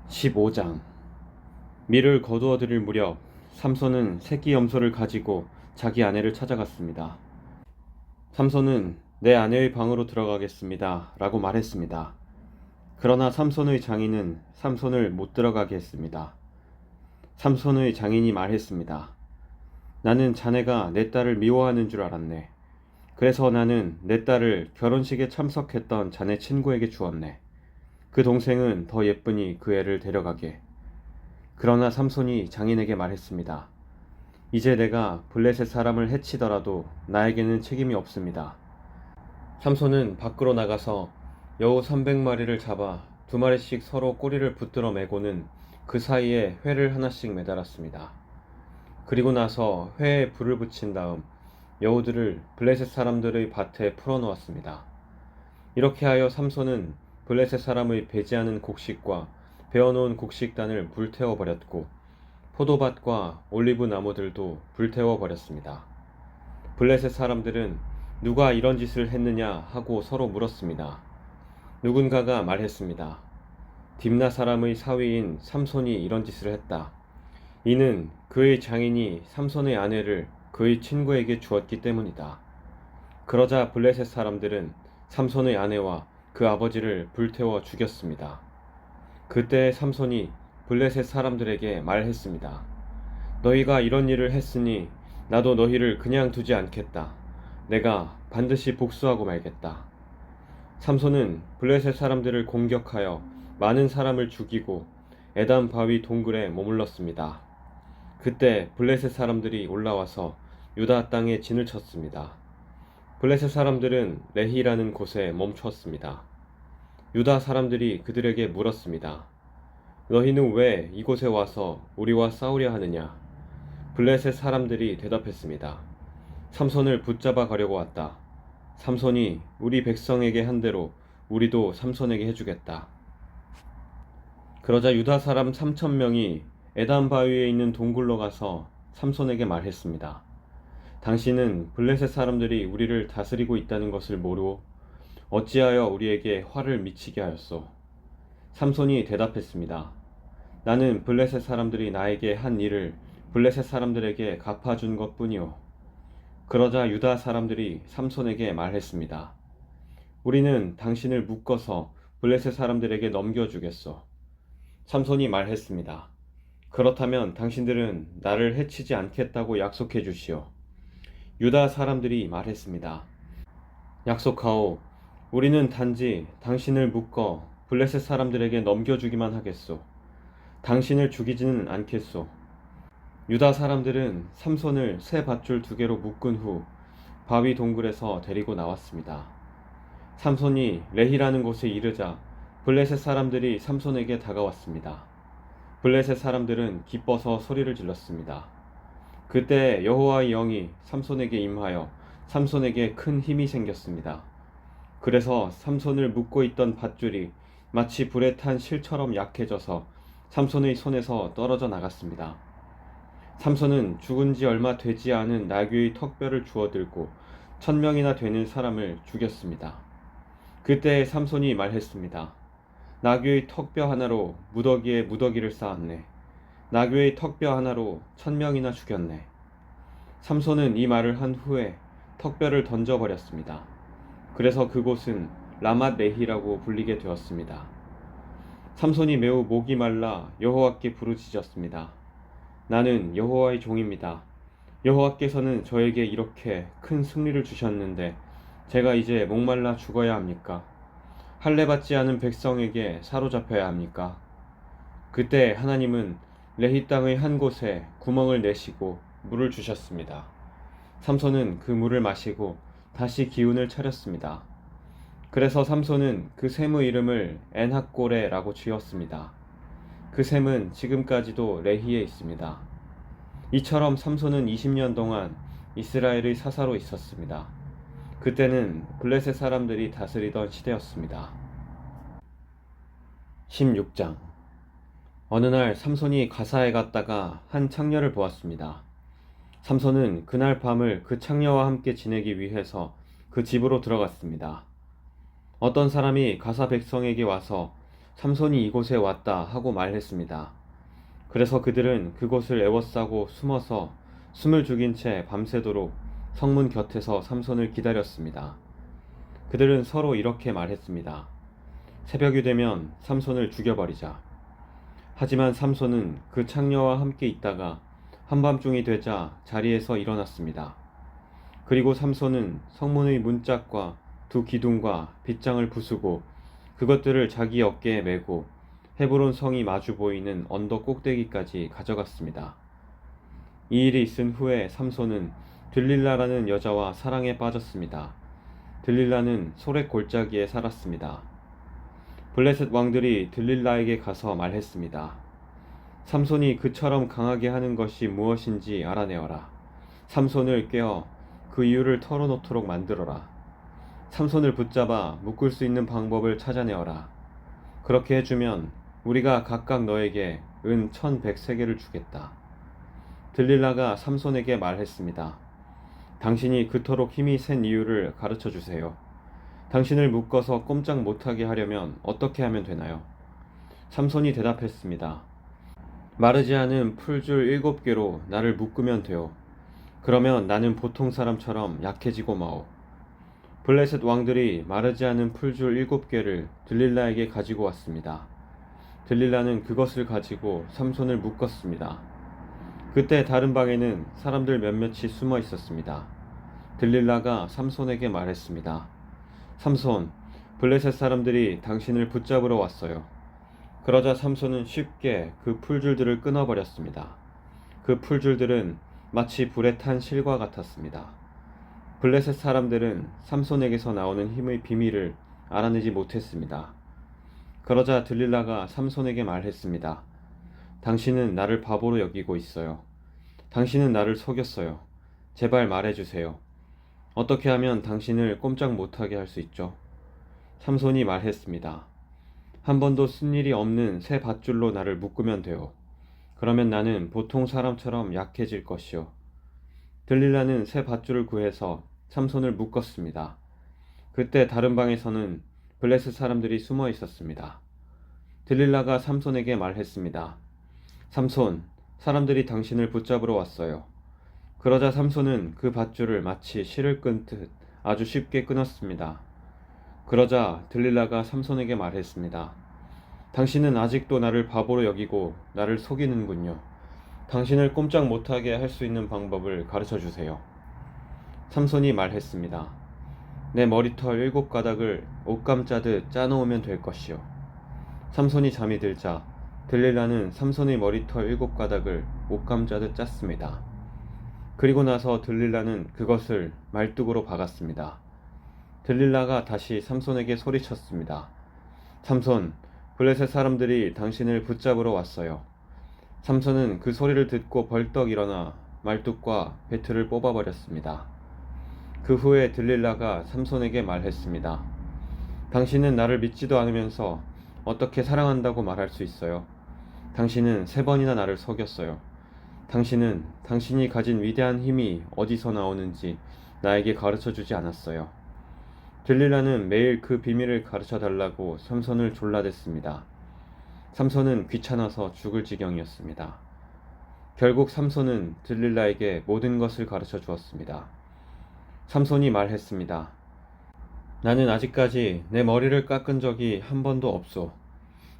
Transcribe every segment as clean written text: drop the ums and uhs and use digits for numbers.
15장. 밀을 거두어 들일 무렵 삼손은 새끼 염소를 가지고 자기 아내를 찾아갔습니다. 삼손은 내 아내의 방으로 들어가겠습니다 라고 말했습니다. 그러나 삼손의 장인은 삼손을 못 들어가게 했습니다. 삼손의 장인이 말했습니다. 나는 자네가 내 딸을 미워하는 줄 알았네. 그래서 나는 내 딸을 결혼식에 참석했던 자네 친구에게 주었네. 그 동생은 더 예쁘니 그 애를 데려가게. 그러나 삼손이 장인에게 말했습니다. 이제 내가 블레셋 사람을 해치더라도 나에게는 책임이 없습니다. 삼손은 밖으로 나가서 여우 300마리를 잡아 2마리씩 서로 꼬리를 붙들어 매고는 그 사이에 회를 하나씩 매달았습니다. 그리고 나서 회에 불을 붙인 다음 여우들을 블레셋 사람들의 밭에 풀어놓았습니다. 이렇게 하여 삼손은 블레셋 사람의 배제하는 곡식과 베어놓은 곡식단을 불태워버렸고 포도밭과 올리브 나무들도 불태워버렸습니다. 블레셋 사람들은 누가 이런 짓을 했느냐 하고 서로 물었습니다. 누군가가 말했습니다. 딥나 사람의 사위인 삼손이 이런 짓을 했다. 이는 그의 장인이 삼손의 아내를 그의 친구에게 주었기 때문이다. 그러자 블레셋 사람들은 삼손의 아내와 그 아버지를 불태워 죽였습니다. 그때 삼손이 블레셋 사람들에게 말했습니다. 너희가 이런 일을 했으니 나도 너희를 그냥 두지 않겠다. 내가 반드시 복수하고 말겠다. 삼손은 블레셋 사람들을 공격하여 많은 사람을 죽이고 에담 바위 동굴에 머물렀습니다. 그때 블레셋 사람들이 올라와서 유다 땅에 진을 쳤습니다. 블레셋 사람들은 레히라는 곳에 멈추었습니다. 유다 사람들이 그들에게 물었습니다. 너희는 왜 이곳에 와서 우리와 싸우려 하느냐? 블레셋 사람들이 대답했습니다. 삼손을 붙잡아 가려고 왔다. 삼손이 우리 백성에게 한 대로 우리도 삼손에게 해주겠다. 그러자 유다 사람 3,000명이 에담 바위에 있는 동굴로 가서 삼손에게 말했습니다. 당신은 블레셋 사람들이 우리를 다스리고 있다는 것을 모르고 어찌하여 우리에게 화를 미치게 하였소? 삼손이 대답했습니다. 나는 블레셋 사람들이 나에게 한 일을 블레셋 사람들에게 갚아준 것뿐이오. 그러자 유다 사람들이 삼손에게 말했습니다. 우리는 당신을 묶어서 블레셋 사람들에게 넘겨주겠소. 삼손이 말했습니다. 그렇다면 당신들은 나를 해치지 않겠다고 약속해 주시오. 유다 사람들이 말했습니다. 약속하오. 우리는 단지 당신을 묶어 블레셋 사람들에게 넘겨주기만 하겠소. 당신을 죽이지는 않겠소. 유다 사람들은 삼손을 새 밧줄 2개로 묶은 후 바위 동굴에서 데리고 나왔습니다. 삼손이 레히라는 곳에 이르자 블레셋 사람들이 삼손에게 다가왔습니다. 블레셋 사람들은 기뻐서 소리를 질렀습니다. 그때 여호와의 영이 삼손에게 임하여 삼손에게 큰 힘이 생겼습니다. 그래서 삼손을 묶고 있던 밧줄이 마치 불에 탄 실처럼 약해져서 삼손의 손에서 떨어져 나갔습니다. 삼손은 죽은 지 얼마 되지 않은 나귀의 턱뼈를 주워들고 1,000명이나 되는 사람을 죽였습니다. 그때 삼손이 말했습니다. 나귀의 턱뼈 하나로 무더기에 무더기를 쌓았네. 나귀의 턱뼈 하나로 1,000명이나 죽였네. 삼손은 이 말을 한 후에 턱뼈를 던져버렸습니다. 그래서 그곳은 라맛 레히라고 불리게 되었습니다. 삼손이 매우 목이 말라 여호와께 부르짖었습니다. 나는 여호와의 종입니다. 여호와께서는 저에게 이렇게 큰 승리를 주셨는데 제가 이제 목말라 죽어야 합니까? 할례받지 않은 백성에게 사로잡혀야 합니까? 그때 하나님은 레히 땅의 한 곳에 구멍을 내시고 물을 주셨습니다. 삼손은 그 물을 마시고 다시 기운을 차렸습니다. 그래서 삼손은 그 샘의 이름을 엔학고레라고 지었습니다. 그 샘은 지금까지도 레히에 있습니다. 이처럼 삼손은 20년 동안 이스라엘의 사사로 있었습니다. 그때는 블레셋 사람들이 다스리던 시대였습니다. 16장. 어느 날 삼손이 가사에 갔다가 한 창녀를 보았습니다. 삼손은 그날 밤을 그 창녀와 함께 지내기 위해서 그 집으로 들어갔습니다. 어떤 사람이 가사 백성에게 와서 삼손이 이곳에 왔다 하고 말했습니다. 그래서 그들은 그곳을 에워싸고 숨어서 숨을 죽인 채 밤새도록 성문 곁에서 삼손을 기다렸습니다. 그들은 서로 이렇게 말했습니다. 새벽이 되면 삼손을 죽여버리자. 하지만 삼손은 그 창녀와 함께 있다가 한밤중이 되자 자리에서 일어났습니다. 그리고 삼손은 성문의 문짝과 두 기둥과 빗장을 부수고 그것들을 자기 어깨에 메고 헤브론 성이 마주 보이는 언덕 꼭대기까지 가져갔습니다. 이 일이 있은 후에 삼손은 들릴라라는 여자와 사랑에 빠졌습니다. 들릴라는 소렉 골짜기에 살았습니다. 블레셋 왕들이 들릴라에게 가서 말했습니다. 삼손이 그처럼 강하게 하는 것이 무엇인지 알아내어라. 삼손을 꿰어 그 이유를 털어놓도록 만들어라. 삼손을 붙잡아 묶을 수 있는 방법을 찾아내어라. 그렇게 해주면 우리가 각각 너에게 은 1100세겔을 주겠다. 들릴라가 삼손에게 말했습니다. 당신이 그토록 힘이 센 이유를 가르쳐 주세요. 당신을 묶어서 꼼짝 못하게 하려면 어떻게 하면 되나요? 삼손이 대답했습니다. 마르지 않은 풀줄 7개로 나를 묶으면 돼요. 그러면 나는 보통 사람처럼 약해지고 마오. 블레셋 왕들이 마르지 않은 풀줄 7개를 들릴라에게 가지고 왔습니다. 들릴라는 그것을 가지고 삼손을 묶었습니다. 그때 다른 방에는 사람들 몇몇이 숨어 있었습니다. 들릴라가 삼손에게 말했습니다. 삼손, 블레셋 사람들이 당신을 붙잡으러 왔어요. 그러자 삼손은 쉽게 그 풀줄들을 끊어버렸습니다. 그 풀줄들은 마치 불에 탄 실과 같았습니다. 블레셋 사람들은 삼손에게서 나오는 힘의 비밀을 알아내지 못했습니다. 그러자 들릴라가 삼손에게 말했습니다. 당신은 나를 바보로 여기고 있어요. 당신은 나를 속였어요. 제발 말해주세요. 어떻게 하면 당신을 꼼짝 못하게 할 수 있죠? 삼손이 말했습니다. 한 번도 쓴 일이 없는 새 밧줄로 나를 묶으면 돼요. 그러면 나는 보통 사람처럼 약해질 것이요. 들릴라는 새 밧줄을 구해서 삼손을 묶었습니다. 그때 다른 방에서는 블레셋 사람들이 숨어 있었습니다. 들릴라가 삼손에게 말했습니다. 삼손, 사람들이 당신을 붙잡으러 왔어요. 그러자 삼손은 그 밧줄을 마치 실을 끊듯 아주 쉽게 끊었습니다. 그러자 들릴라가 삼손에게 말했습니다. 당신은 아직도 나를 바보로 여기고 나를 속이는군요. 당신을 꼼짝 못하게 할 수 있는 방법을 가르쳐 주세요. 삼손이 말했습니다. 내 머리털 7가닥을 옷감 짜듯 짜놓으면 될 것이요. 삼손이 잠이 들자 들릴라는 삼손의 머리털 7가닥을 옷감 짜듯 짰습니다. 그리고 나서 들릴라는 그것을 말뚝으로 박았습니다. 들릴라가 다시 삼손에게 소리쳤습니다. 삼손, 블레셋 사람들이 당신을 붙잡으러 왔어요. 삼손은 그 소리를 듣고 벌떡 일어나 말뚝과 배틀을 뽑아버렸습니다. 그 후에 들릴라가 삼손에게 말했습니다. 당신은 나를 믿지도 않으면서 어떻게 사랑한다고 말할 수 있어요? 당신은 3번이나 나를 속였어요. 당신은 당신이 가진 위대한 힘이 어디서 나오는지 나에게 가르쳐 주지 않았어요. 들릴라는 매일 그 비밀을 가르쳐 달라고 삼손을 졸라댔습니다. 삼손은 귀찮아서 죽을 지경이었습니다. 결국 삼손은 들릴라에게 모든 것을 가르쳐 주었습니다. 삼손이 말했습니다. 나는 아직까지 내 머리를 깎은 적이 한 번도 없소.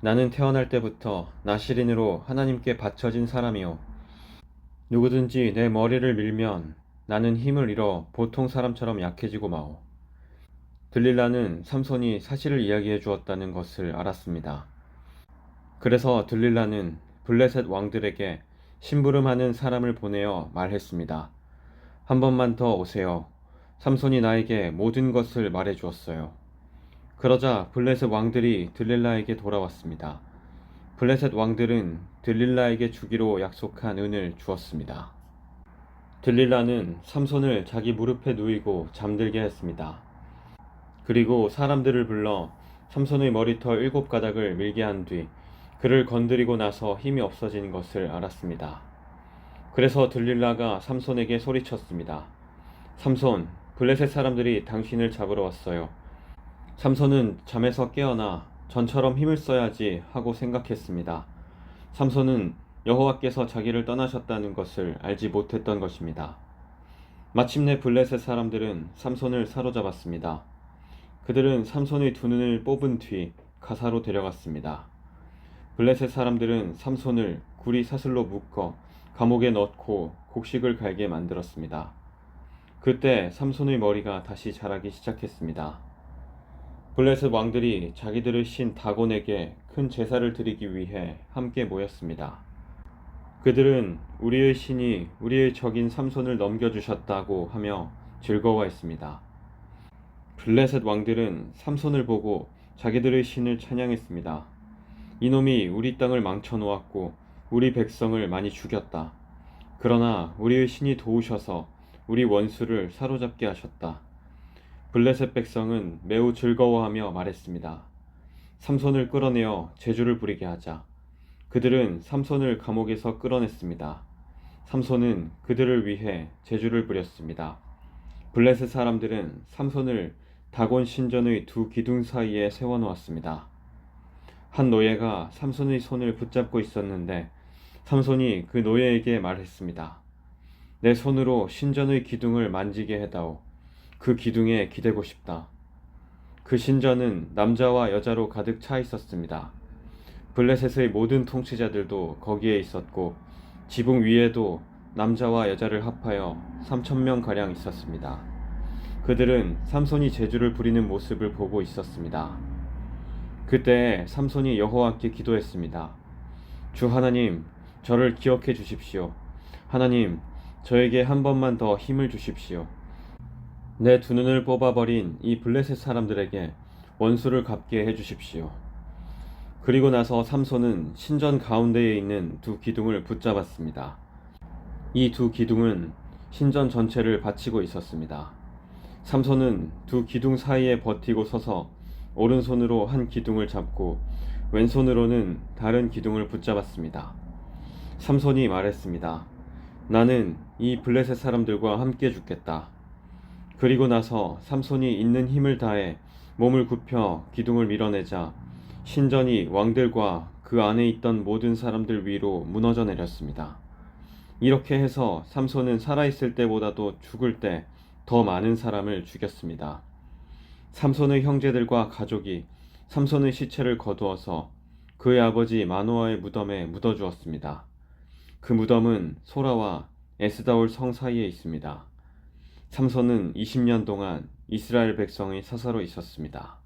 나는 태어날 때부터 나시린으로 하나님께 바쳐진 사람이요. 누구든지 내 머리를 밀면 나는 힘을 잃어 보통 사람처럼 약해지고 마오. 들릴라는 삼손이 사실을 이야기해 주었다는 것을 알았습니다. 그래서 들릴라는 블레셋 왕들에게 심부름하는 사람을 보내어 말했습니다. 한 번만 더 오세요. 삼손이 나에게 모든 것을 말해 주었어요. 그러자 블레셋 왕들이 들릴라에게 돌아왔습니다. 블레셋 왕들은 들릴라에게 주기로 약속한 은을 주었습니다. 들릴라는 삼손을 자기 무릎에 누이고 잠들게 했습니다. 그리고 사람들을 불러 삼손의 머리털 7가닥을 밀게 한 뒤 그를 건드리고 나서 힘이 없어진 것을 알았습니다. 그래서 들릴라가 삼손에게 소리쳤습니다. 삼손, 블레셋 사람들이 당신을 잡으러 왔어요. 삼손은 잠에서 깨어나 전처럼 힘을 써야지 하고 생각했습니다. 삼손은 여호와께서 자기를 떠나셨다는 것을 알지 못했던 것입니다. 마침내 블레셋 사람들은 삼손을 사로잡았습니다. 그들은 삼손의 두 눈을 뽑은 뒤 가사로 데려갔습니다. 블레셋 사람들은 삼손을 구리 사슬로 묶어 감옥에 넣고 곡식을 갈게 만들었습니다. 그때 삼손의 머리가 다시 자라기 시작했습니다. 블레셋 왕들이 자기들의 신 다곤에게 큰 제사를 드리기 위해 함께 모였습니다. 그들은 우리의 신이 우리의 적인 삼손을 넘겨주셨다고 하며 즐거워했습니다. 블레셋 왕들은 삼손을 보고 자기들의 신을 찬양했습니다. 이놈이 우리 땅을 망쳐놓았고 우리 백성을 많이 죽였다. 그러나 우리의 신이 도우셔서 우리 원수를 사로잡게 하셨다. 블레셋 백성은 매우 즐거워하며 말했습니다. 삼손을 끌어내어 제주를 부리게 하자. 그들은 삼손을 감옥에서 끌어냈습니다. 삼손은 그들을 위해 제주를 부렸습니다. 블레셋 사람들은 삼손을 다곤 신전의 두 기둥 사이에 세워놓았습니다. 한 노예가 삼손의 손을 붙잡고 있었는데 삼손이 그 노예에게 말했습니다. 내 손으로 신전의 기둥을 만지게 해다오. 그 기둥에 기대고 싶다. 그 신전은 남자와 여자로 가득 차 있었습니다. 블레셋의 모든 통치자들도 거기에 있었고 지붕 위에도 남자와 여자를 합하여 3,000명가량 있었습니다. 그들은 삼손이 제주를 부리는 모습을 보고 있었습니다. 그때 삼손이 여호와께 기도했습니다. 주 하나님, 저를 기억해 주십시오. 하나님, 저에게 한 번만 더 힘을 주십시오. 내 두 눈을 뽑아버린 이 블레셋 사람들에게 원수를 갚게 해주십시오. 그리고 나서 삼손은 신전 가운데에 있는 두 기둥을 붙잡았습니다. 이 두 기둥은 신전 전체를 받치고 있었습니다. 삼손은 두 기둥 사이에 버티고 서서 오른손으로 한 기둥을 잡고 왼손으로는 다른 기둥을 붙잡았습니다. 삼손이 말했습니다. 나는 이 블레셋 사람들과 함께 죽겠다. 그리고 나서 삼손이 있는 힘을 다해 몸을 굽혀 기둥을 밀어내자 신전이 왕들과 그 안에 있던 모든 사람들 위로 무너져 내렸습니다. 이렇게 해서 삼손은 살아있을 때보다도 죽을 때 더 많은 사람을 죽였습니다. 삼손의 형제들과 가족이 삼손의 시체를 거두어서 그의 아버지 마노아의 무덤에 묻어주었습니다. 그 무덤은 소라와 에스다올 성 사이에 있습니다. 삼손은 20년 동안 이스라엘 백성의 사사로 있었습니다.